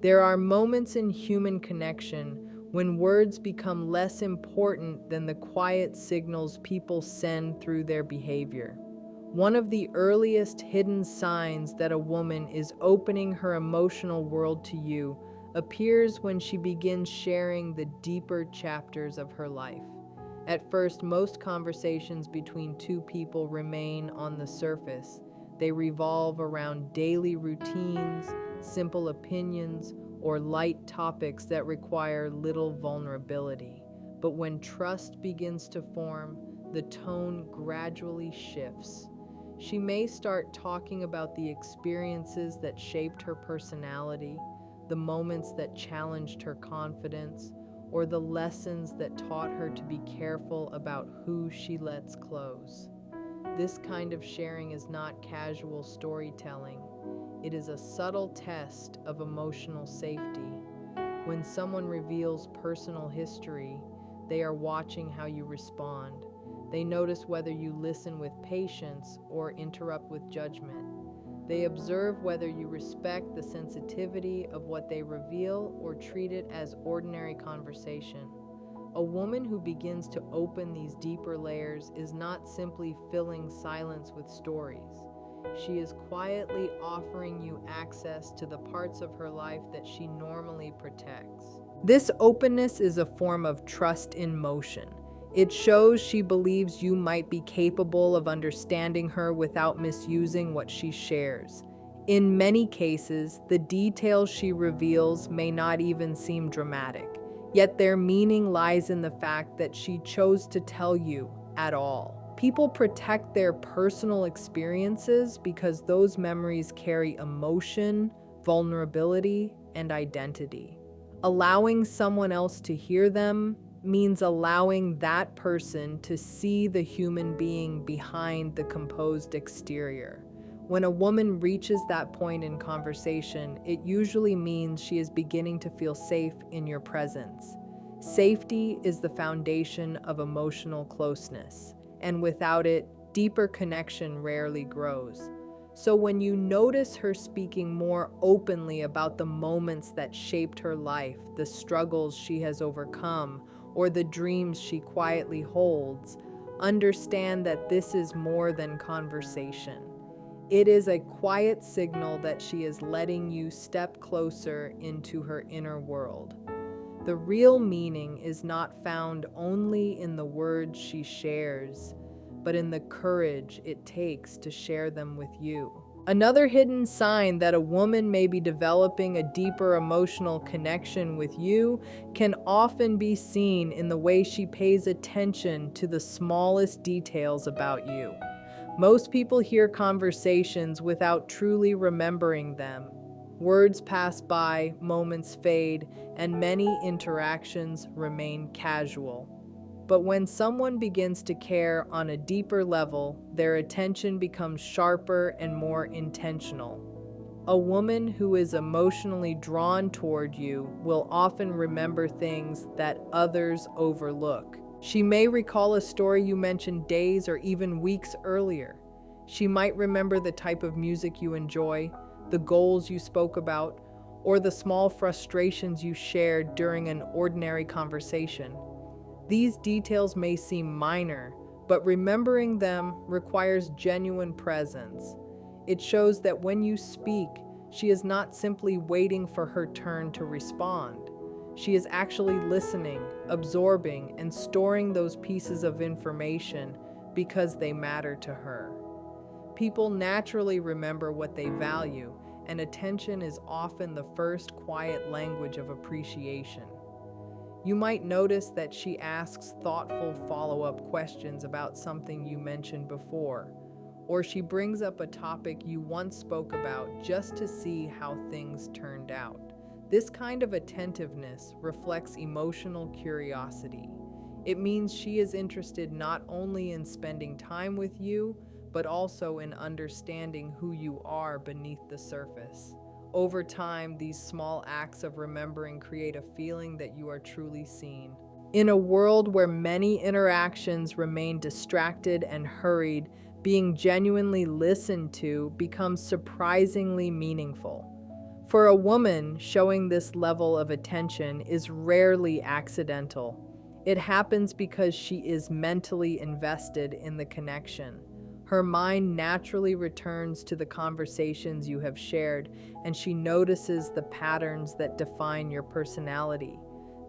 There are moments in human connection when words become less important than the quiet signals people send through their behavior. One of the earliest hidden signs that a woman is opening her emotional world to you appears when she begins sharing the deeper chapters of her life. At first, most conversations between two people remain on the surface. They revolve around daily routines, simple opinions, or light topics that require little vulnerability. But when trust begins to form, the tone gradually shifts. She may start talking about the experiences that shaped her personality, the moments that challenged her confidence, or the lessons that taught her to be careful about who she lets close. This kind of sharing is not casual storytelling. It is a subtle test of emotional safety. When someone reveals personal history, they are watching how you respond. They notice whether you listen with patience or interrupt with judgment. They observe whether you respect the sensitivity of what they reveal or treat it as ordinary conversation. A woman who begins to open these deeper layers is not simply filling silence with stories. She is quietly offering you access to the parts of her life that she normally protects. This openness is a form of trust in motion. It shows she believes you might be capable of understanding her without misusing what she shares. In many cases, the details she reveals may not even seem dramatic, yet their meaning lies in the fact that she chose to tell you at all. People protect their personal experiences because those memories carry emotion, vulnerability, and identity. Allowing someone else to hear them means allowing that person to see the human being behind the composed exterior. When a woman reaches that point in conversation, it usually means she is beginning to feel safe in your presence. Safety is the foundation of emotional closeness, and without it, deeper connection rarely grows. So when you notice her speaking more openly about the moments that shaped her life, the struggles she has overcome, or the dreams she quietly holds, understand that this is more than conversation. It is a quiet signal that she is letting you step closer into her inner world. The real meaning is not found only in the words she shares, but in the courage it takes to share them with you. Another hidden sign that a woman may be developing a deeper emotional connection with you can often be seen in the way she pays attention to the smallest details about you. Most people hear conversations without truly remembering them. Words pass by, moments fade, and many interactions remain casual. But when someone begins to care on a deeper level, their attention becomes sharper and more intentional. A woman who is emotionally drawn toward you will often remember things that others overlook. She may recall a story you mentioned days or even weeks earlier. She might remember the type of music you enjoy, the goals you spoke about, or the small frustrations you shared during an ordinary conversation. These details may seem minor, but remembering them requires genuine presence. It shows that when you speak, she is not simply waiting for her turn to respond. She is actually listening, absorbing, and storing those pieces of information because they matter to her. People naturally remember what they value, and attention is often the first quiet language of appreciation. You might notice that she asks thoughtful follow-up questions about something you mentioned before, or she brings up a topic you once spoke about just to see how things turned out. This kind of attentiveness reflects emotional curiosity. It means she is interested not only in spending time with you, but also in understanding who you are beneath the surface. Over time, these small acts of remembering create a feeling that you are truly seen. In a world where many interactions remain distracted and hurried, being genuinely listened to becomes surprisingly meaningful. For a woman, showing this level of attention is rarely accidental. It happens because she is mentally invested in the connection. Her mind naturally returns to the conversations you have shared, and she notices the patterns that define your personality.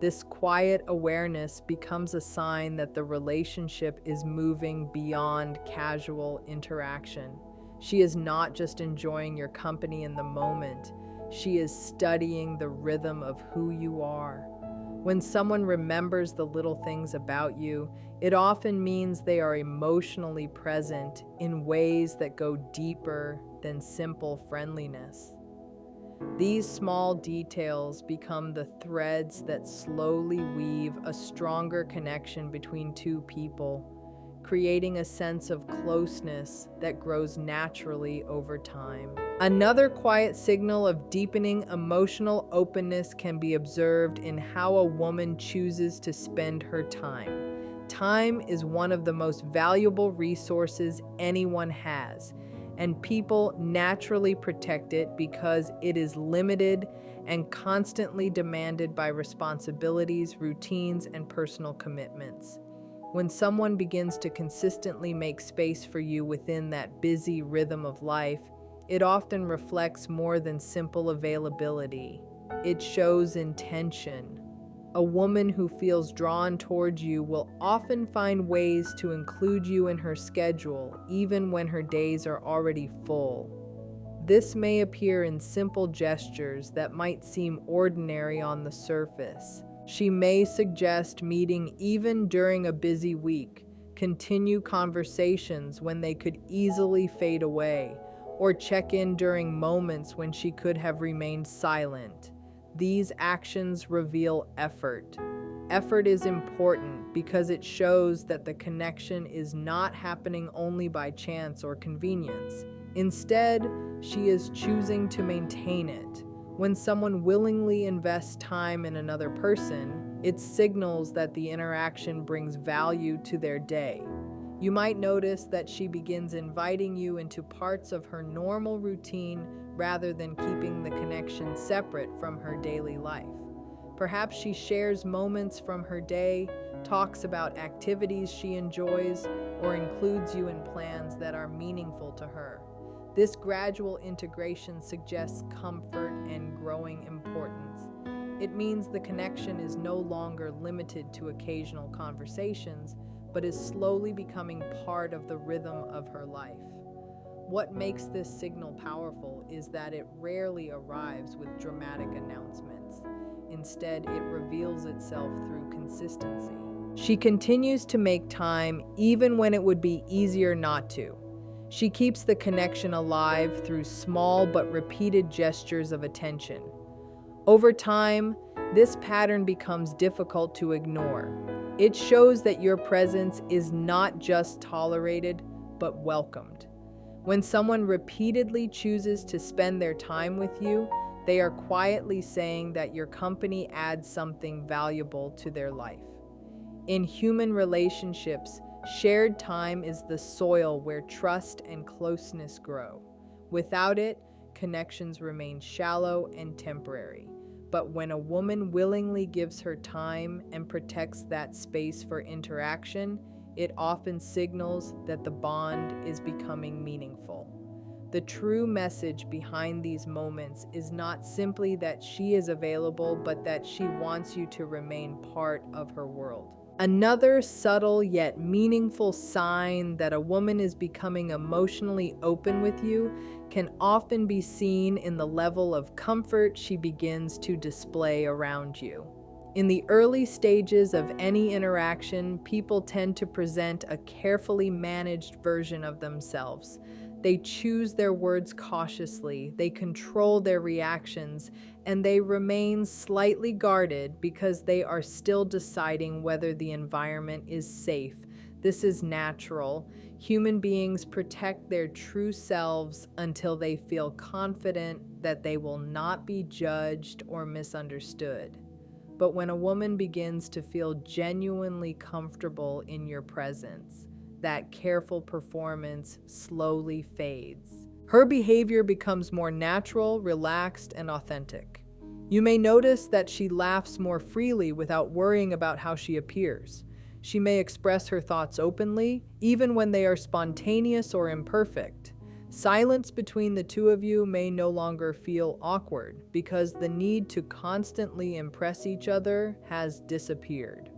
This quiet awareness becomes a sign that the relationship is moving beyond casual interaction. She is not just enjoying your company in the moment, she is studying the rhythm of who you are. When someone remembers the little things about you, it often means they are emotionally present in ways that go deeper than simple friendliness. These small details become the threads that slowly weave a stronger connection between two people, creating a sense of closeness that grows naturally over time. Another quiet signal of deepening emotional openness can be observed in how a woman chooses to spend her time. Time is one of the most valuable resources anyone has, and people naturally protect it because it is limited and constantly demanded by responsibilities, routines, and personal commitments. When someone begins to consistently make space for you within that busy rhythm of life, it often reflects more than simple availability. It shows intention. A woman who feels drawn towards you will often find ways to include you in her schedule, even when her days are already full. This may appear in simple gestures that might seem ordinary on the surface. She may suggest meeting even during a busy week, continue conversations when they could easily fade away, or check in during moments when she could have remained silent. These actions reveal effort. Effort is important because it shows that the connection is not happening only by chance or convenience. Instead, she is choosing to maintain it. When someone willingly invests time in another person, it signals that the interaction brings value to their day. You might notice that she begins inviting you into parts of her normal routine rather than keeping the connection separate from her daily life. Perhaps she shares moments from her day, talks about activities she enjoys, or includes you in plans that are meaningful to her. This gradual integration suggests comfort and growing importance. It means the connection is no longer limited to occasional conversations, but is slowly becoming part of the rhythm of her life. What makes this signal powerful is that it rarely arrives with dramatic announcements. Instead, it reveals itself through consistency. She continues to make time even when it would be easier not to. She keeps the connection alive through small but repeated gestures of attention. Over time, this pattern becomes difficult to ignore. It shows that your presence is not just tolerated, but welcomed. When someone repeatedly chooses to spend their time with you, they are quietly saying that your company adds something valuable to their life. In human relationships, shared time is the soil where trust and closeness grow. Without it, connections remain shallow and temporary. But when a woman willingly gives her time and protects that space for interaction, it often signals that the bond is becoming meaningful. The true message behind these moments is not simply that she is available, but that she wants you to remain part of her world. Another subtle yet meaningful sign that a woman is becoming emotionally open with you can often be seen in the level of comfort she begins to display around you. In the early stages of any interaction, people tend to present a carefully managed version of themselves. They choose their words cautiously, they control their reactions, and they remain slightly guarded because they are still deciding whether the environment is safe. This is natural. Human beings protect their true selves until they feel confident that they will not be judged or misunderstood. But when a woman begins to feel genuinely comfortable in your presence, that careful performance slowly fades. Her behavior becomes more natural, relaxed, and authentic. You may notice that she laughs more freely without worrying about how she appears. She may express her thoughts openly, even when they are spontaneous or imperfect. Silence between the two of you may no longer feel awkward because the need to constantly impress each other has disappeared.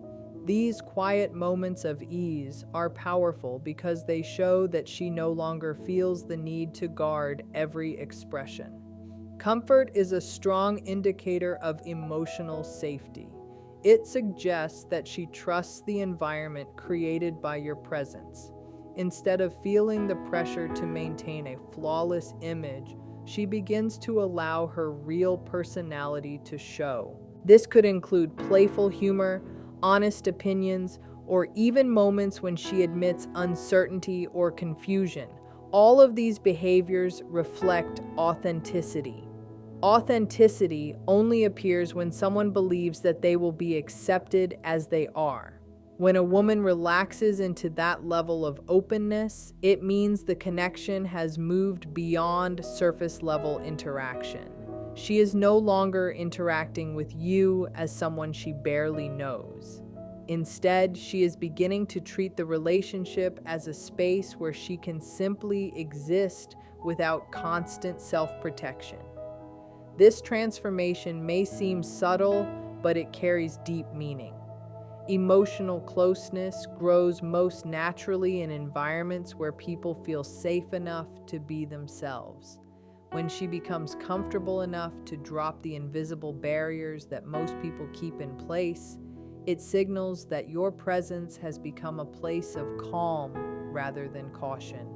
These quiet moments of ease are powerful because they show that she no longer feels the need to guard every expression. Comfort is a strong indicator of emotional safety. It suggests that she trusts the environment created by your presence. Instead of feeling the pressure to maintain a flawless image, she begins to allow her real personality to show. This could include playful humor, honest opinions, or even moments when she admits uncertainty or confusion. All of these behaviors reflect authenticity. Authenticity only appears when someone believes that they will be accepted as they are. When a woman relaxes into that level of openness, it means the connection has moved beyond surface level interaction. She is no longer interacting with you as someone she barely knows. Instead, she is beginning to treat the relationship as a space where she can simply exist without constant self-protection. This transformation may seem subtle, but it carries deep meaning. Emotional closeness grows most naturally in environments where people feel safe enough to be themselves. When she becomes comfortable enough to drop the invisible barriers that most people keep in place, it signals that your presence has become a place of calm rather than caution.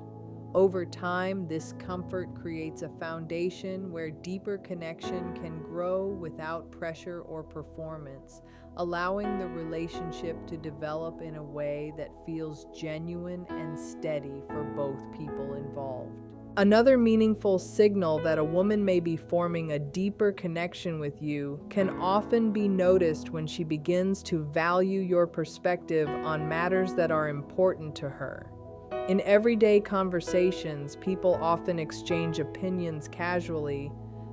Over time, this comfort creates a foundation where deeper connection can grow without pressure or performance, allowing the relationship to develop in a way that feels genuine and steady for both people involved. Another meaningful signal that a woman may be forming a deeper connection with you can often be noticed when she begins to value your perspective on matters that are important to her. In everyday conversations, people often exchange opinions casually,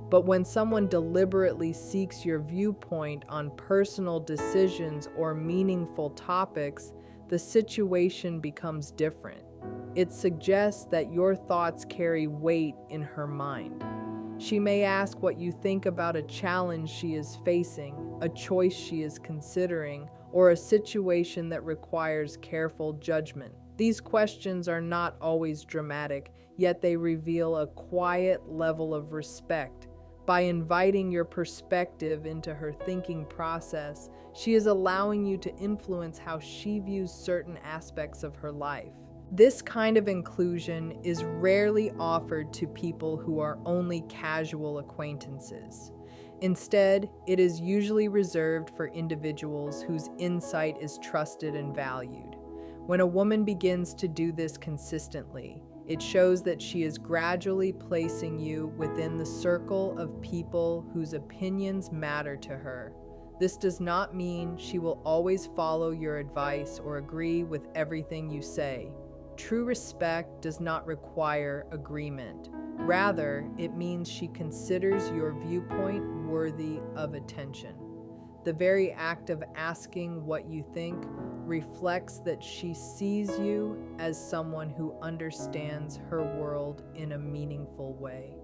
but when someone deliberately seeks your viewpoint on personal decisions or meaningful topics, the situation becomes different. It suggests that your thoughts carry weight in her mind. She may ask what you think about a challenge she is facing, a choice she is considering, or a situation that requires careful judgment. These questions are not always dramatic, yet they reveal a quiet level of respect. By inviting your perspective into her thinking process, she is allowing you to influence how she views certain aspects of her life. This kind of inclusion is rarely offered to people who are only casual acquaintances. Instead, it is usually reserved for individuals whose insight is trusted and valued. When a woman begins to do this consistently, it shows that she is gradually placing you within the circle of people whose opinions matter to her. This does not mean she will always follow your advice or agree with everything you say. True respect does not require agreement. Rather, it means she considers your viewpoint worthy of attention. The very act of asking what you think reflects that she sees you as someone who understands her world in a meaningful way.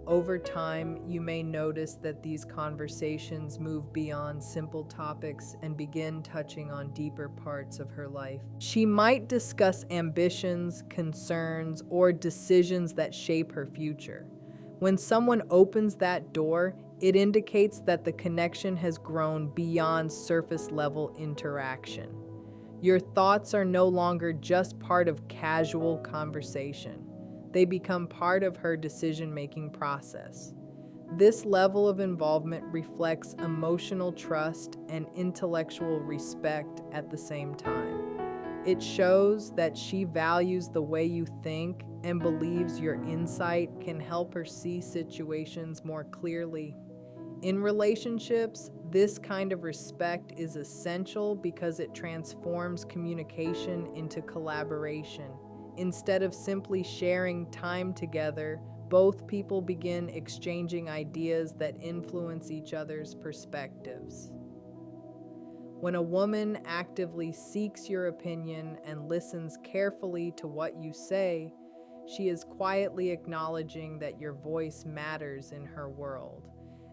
Over time, you may notice that these conversations move beyond simple topics and begin touching on deeper parts of her life. She might discuss ambitions, concerns, or decisions that shape her future. When someone opens that door, it indicates that the connection has grown beyond surface-level interaction. Your thoughts are no longer just part of casual conversation. They become part of her decision-making process. This level of involvement reflects emotional trust and intellectual respect at the same time. It shows that she values the way you think and believes your insight can help her see situations more clearly. In relationships, this kind of respect is essential because it transforms communication into collaboration. Instead of simply sharing time together, both people begin exchanging ideas that influence each other's perspectives. When a woman actively seeks your opinion and listens carefully to what you say, she is quietly acknowledging that your voice matters in her world,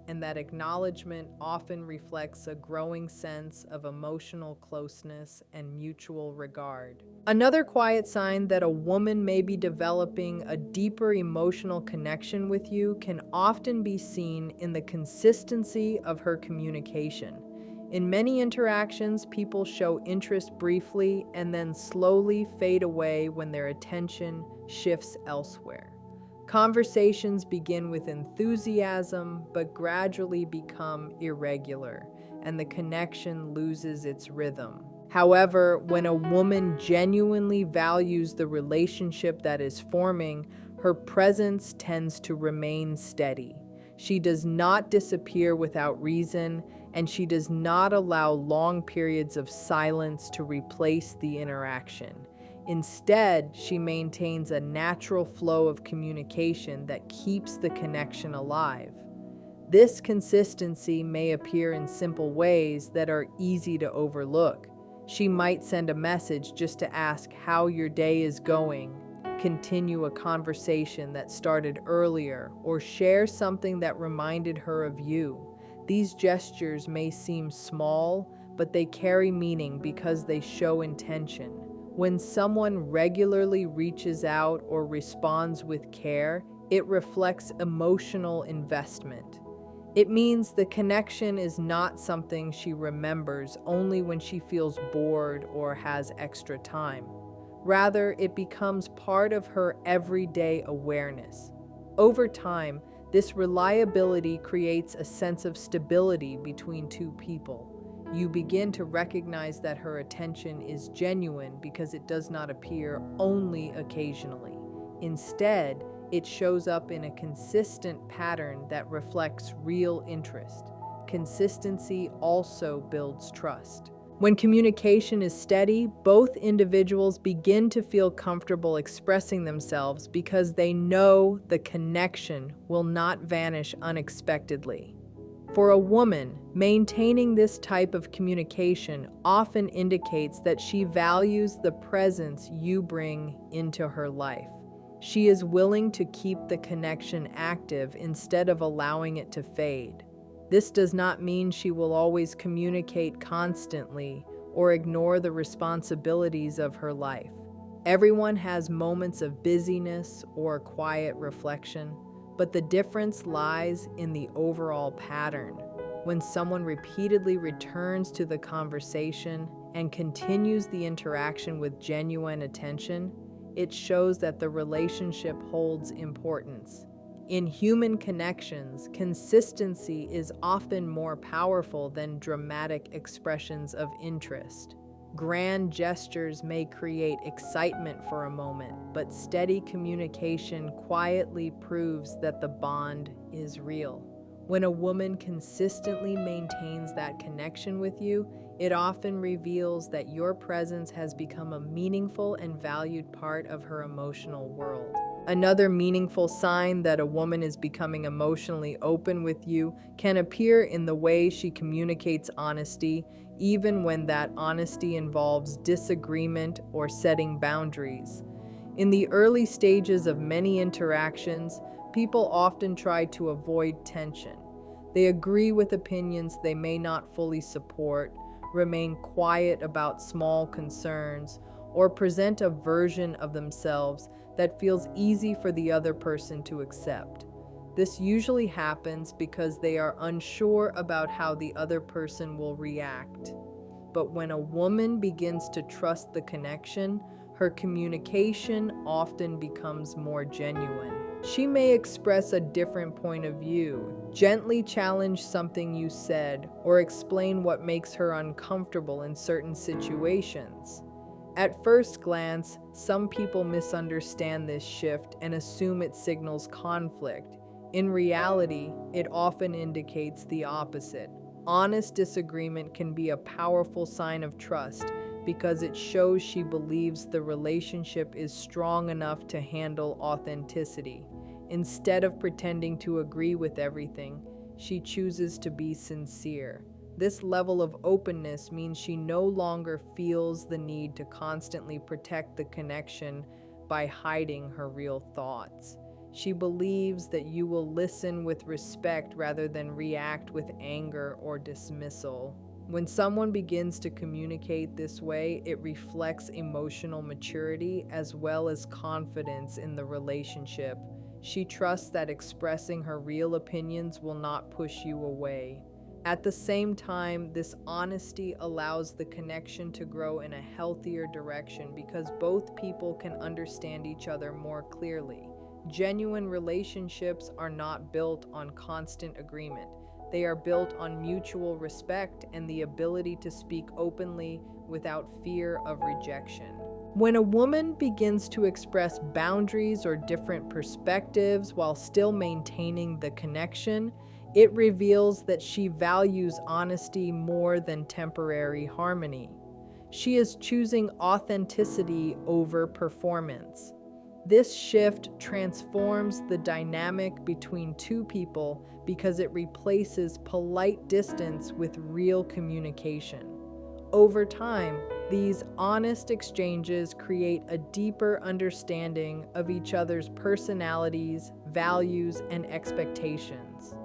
and that acknowledgement often reflects a growing sense of emotional closeness and mutual regard. Another quiet sign that a woman may be developing a deeper emotional connection with you can often be seen in the consistency of her communication. In many interactions, people show interest briefly and then slowly fade away when their attention shifts elsewhere. Conversations begin with enthusiasm but gradually become irregular, and the connection loses its rhythm. However, when a woman genuinely values the relationship that is forming, her presence tends to remain steady. She does not disappear without reason, and she does not allow long periods of silence to replace the interaction. Instead, she maintains a natural flow of communication that keeps the connection alive. This consistency may appear in simple ways that are easy to overlook. She might send a message just to ask how your day is going, continue a conversation that started earlier, or share something that reminded her of you. These gestures may seem small, but they carry meaning because they show intention. When someone regularly reaches out or responds with care, it reflects emotional investment. It means the connection is not something she remembers only when she feels bored or has extra time. Rather, it becomes part of her everyday awareness. Over time, this reliability creates a sense of stability between two people. You begin to recognize that her attention is genuine because it does not appear only occasionally. Instead, it shows up in a consistent pattern that reflects real interest. Consistency also builds trust. When communication is steady, both individuals begin to feel comfortable expressing themselves because they know the connection will not vanish unexpectedly. For a woman, maintaining this type of communication often indicates that she values the presence you bring into her life. She is willing to keep the connection active instead of allowing it to fade. This does not mean she will always communicate constantly or ignore the responsibilities of her life. Everyone has moments of busyness or quiet reflection, but the difference lies in the overall pattern. When someone repeatedly returns to the conversation and continues the interaction with genuine attention, it shows that the relationship holds importance. In human connections, consistency is often more powerful than dramatic expressions of interest. Grand gestures may create excitement for a moment, but steady communication quietly proves that the bond is real. When a woman consistently maintains that connection with you, it often reveals that your presence has become a meaningful and valued part of her emotional world. Another meaningful sign that a woman is becoming emotionally open with you can appear in the way she communicates honesty, even when that honesty involves disagreement or setting boundaries. In the early stages of many interactions, people often try to avoid tension. They agree with opinions they may not fully support, remain quiet about small concerns, or present a version of themselves that feels easy for the other person to accept. This usually happens because they are unsure about how the other person will react. But when a woman begins to trust the connection, her communication often becomes more genuine. She may express a different point of view, gently challenge something you said, or explain what makes her uncomfortable in certain situations. At first glance, some people misunderstand this shift and assume it signals conflict. In reality, it often indicates the opposite. Honest disagreement can be a powerful sign of trust because it shows she believes the relationship is strong enough to handle authenticity. Instead of pretending to agree with everything, she chooses to be sincere. This level of openness means she no longer feels the need to constantly protect the connection by hiding her real thoughts. She believes that you will listen with respect rather than react with anger or dismissal. When someone begins to communicate this way, it reflects emotional maturity as well as confidence in the relationship. She trusts that expressing her real opinions will not push you away. At the same time, this honesty allows the connection to grow in a healthier direction because both people can understand each other more clearly. Genuine relationships are not built on constant agreement. They are built on mutual respect and the ability to speak openly without fear of rejection. When a woman begins to express boundaries or different perspectives while still maintaining the connection, it reveals that she values honesty more than temporary harmony. She is choosing authenticity over performance. This shift transforms the dynamic between two people because it replaces polite distance with real communication. Over time, these honest exchanges create a deeper understanding of each other's personalities, values, and expectations.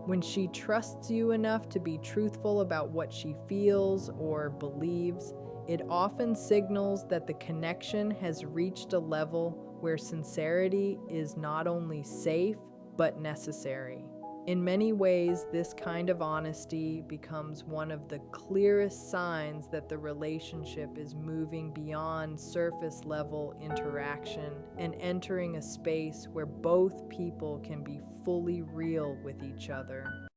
When she trusts you enough to be truthful about what she feels or believes, it often signals that the connection has reached a level where sincerity is not only safe, but necessary. In many ways, this kind of honesty becomes one of the clearest signs that the relationship is moving beyond surface level interaction and entering a space where both people can be fully real with each other.